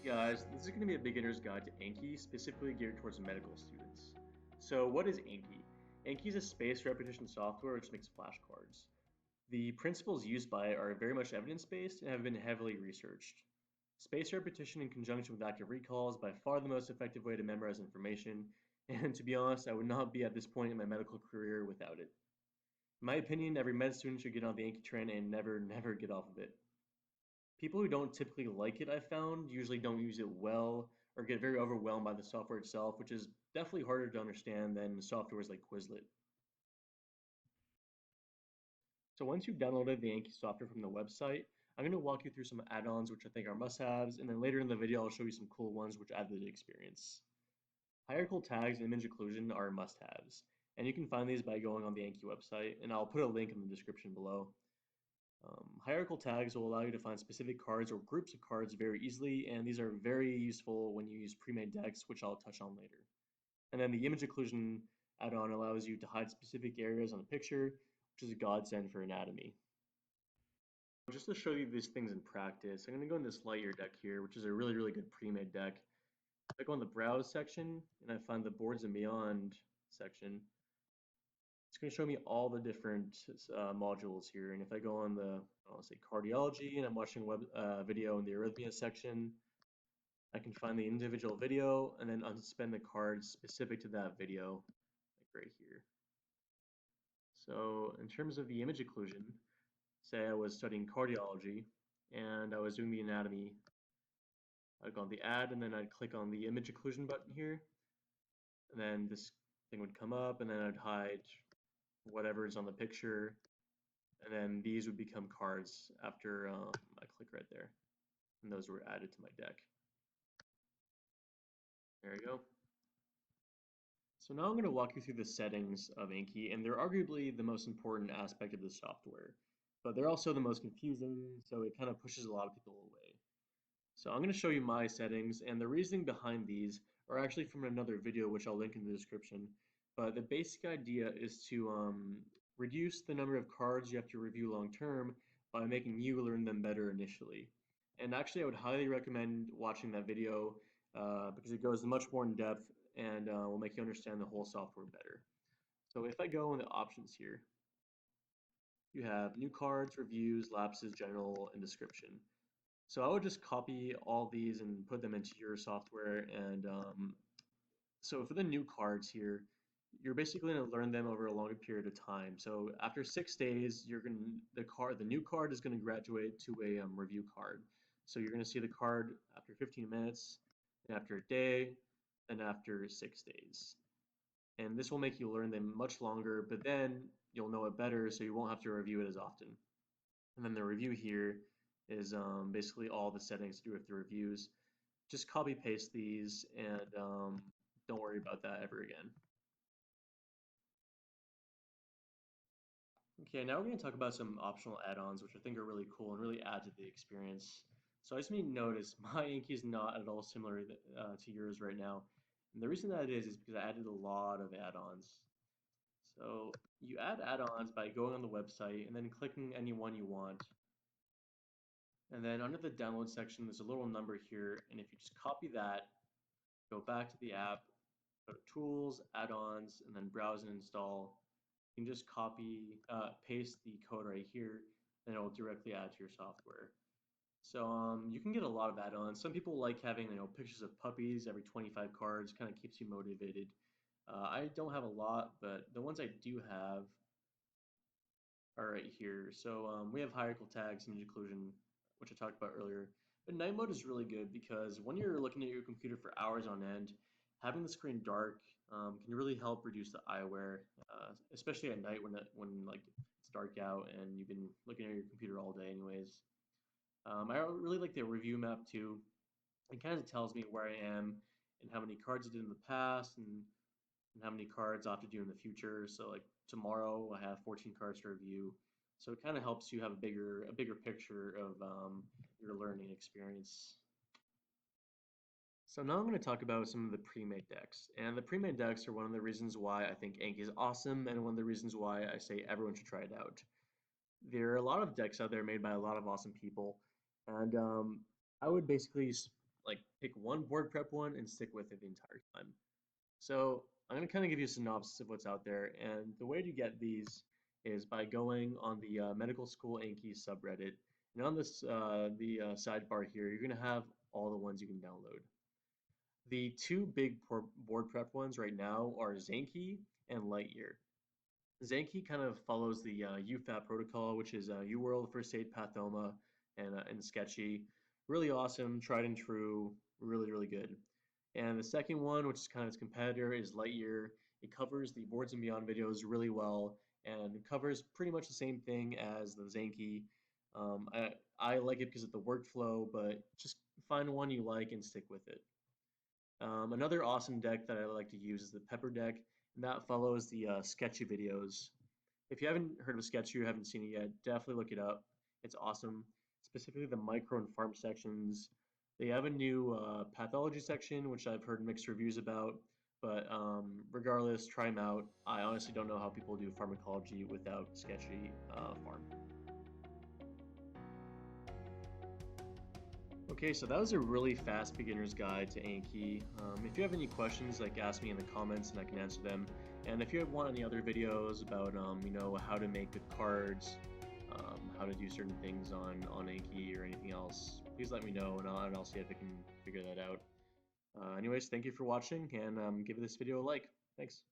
Hey guys, this is going to be a beginner's guide to Anki, specifically geared towards medical students. So what is Anki? Anki is a spaced repetition software which makes flashcards. The principles used by it are very much evidence-based and have been heavily researched. Spaced repetition in conjunction with active recall is by far the most effective way to memorize information, and to be honest, I would not be at this point in my medical career without it. In my opinion, every med student should get on the Anki train and never get off of it. People who don't typically like it, I've found, usually don't use it well or get very overwhelmed by the software itself, which is definitely harder to understand than softwares like Quizlet. So once you've downloaded the Anki software from the website, I'm going to walk you through some add-ons which I think are must-haves, and then later in the video I'll show you some cool ones which add to the experience. Hierarchical tags and image occlusion are must-haves, and you can find these by going on the Anki website, and I'll put a link in the description below. Hierarchical tags will allow you to find specific cards or groups of cards very easily, and these are very useful when you use pre-made decks, which I'll touch on later. And then the image occlusion add-on allows you to hide specific areas on a picture, which is a godsend for anatomy. Just to show you these things in practice, I'm going to go in this Lightyear deck here, which is a really good pre-made deck. If I go in the Browse section, and I find the Boards and Beyond section, it's going to show me all the different modules here. And if I go on the, I'll say cardiology, and I'm watching a video in the arrhythmia section, I can find the individual video and then unsuspend the cards specific to that video, like right here. So in terms of the image occlusion, say I was studying cardiology and I was doing the anatomy, I'd go on the add and then I'd click on the image occlusion button here, and then this thing would come up, and then I'd hide whatever is on the picture, and then these would become cards after I click right there, and those were added to my deck. There we go. So now I'm going to walk you through the settings of Anki, and they're arguably the most important aspect of the software, but they're also the most confusing, so it kind of pushes a lot of people away. So I'm going to show you my settings, and the reasoning behind these are actually from another video which I'll link in the description, but the basic idea is to reduce the number of cards you have to review long term by making you learn them better initially. And actually I would highly recommend watching that video because it goes much more in depth and will make you understand the whole software better. So if I go in the options here, you have new cards, reviews, lapses, general, and description. So I would just copy all these and put them into your software. And so for the new cards here, you're basically going to learn them over a longer period of time. So after 6 days, the new card is going to graduate to a review card. So you're going to see the card after 15 minutes, and after a day, and after 6 days. And this will make you learn them much longer, but then you'll know it better, so you won't have to review it as often. And then the review here is basically all the settings to do with the reviews. Just copy paste these and don't worry about that ever again. Okay, now we're going to talk about some optional add-ons which I think are really cool and really add to the experience. So I just need to notice my Anki is not at all similar to yours right now. And the reason that it is because I added a lot of add-ons. So you add add-ons by going on the website and then clicking any one you want. And then under the download section, there's a little number here. And if you just copy that, go back to the app, go to Tools, Add-ons, and then Browse and Install. You can just paste the code right here, and it will directly add to your software. So you can get a lot of add-ons. Some people like having pictures of puppies every 25 cards, kind of keeps you motivated. I don't have a lot, but the ones I do have are right here. So we have hierarchical tags, image occlusion, which I talked about earlier. But night mode is really good because when you're looking at your computer for hours on end, having the screen dark can really help reduce the eye wear, especially at night when like it's dark out and you've been looking at your computer all day anyways. I really like the review map too. It kind of tells me where I am and how many cards I did in the past and how many cards I have to do in the future. So like tomorrow I have 14 cards to review. So it kind of helps you have a bigger picture of your learning experience. So now I'm going to talk about some of the pre-made decks. And the pre-made decks are one of the reasons why I think Anki is awesome and one of the reasons why I say everyone should try it out. There are a lot of decks out there made by a lot of awesome people. And I would basically like pick one board prep one and stick with it the entire time. So I'm going to kind of give you a synopsis of what's out there, and the way to get these is by going on the medical school Anki subreddit, and on this sidebar here, you're going to have all the ones you can download. The two big board prep ones right now are Zanki and Lightyear. Zanki kind of follows the UFAP protocol, which is UWorld, First Aid, Pathoma, and Sketchy. Really awesome, tried and true, really, really good. And the second one, which is kind of its competitor, is Lightyear. It covers the Boards and Beyond videos really well, and it covers pretty much the same thing as the Zanki. I like it because of the workflow, but just find one you like and stick with it. Another awesome deck that I like to use is the Pepper deck, and that follows the Sketchy videos. If you haven't heard of Sketchy or haven't seen it yet, definitely look it up. It's awesome, specifically the micro and farm sections. They have a new pathology section, which I've heard mixed reviews about, but regardless, try them out. I honestly don't know how people do pharmacology without Sketchy farm. Okay, so that was a really fast beginner's guide to Anki. If you have any questions, like ask me in the comments and I can answer them. And if you want any other videos about, how to make good cards, how to do certain things on Anki or anything else, please let me know and I'll see if I can figure that out. Anyways, thank you for watching and give this video a like. Thanks.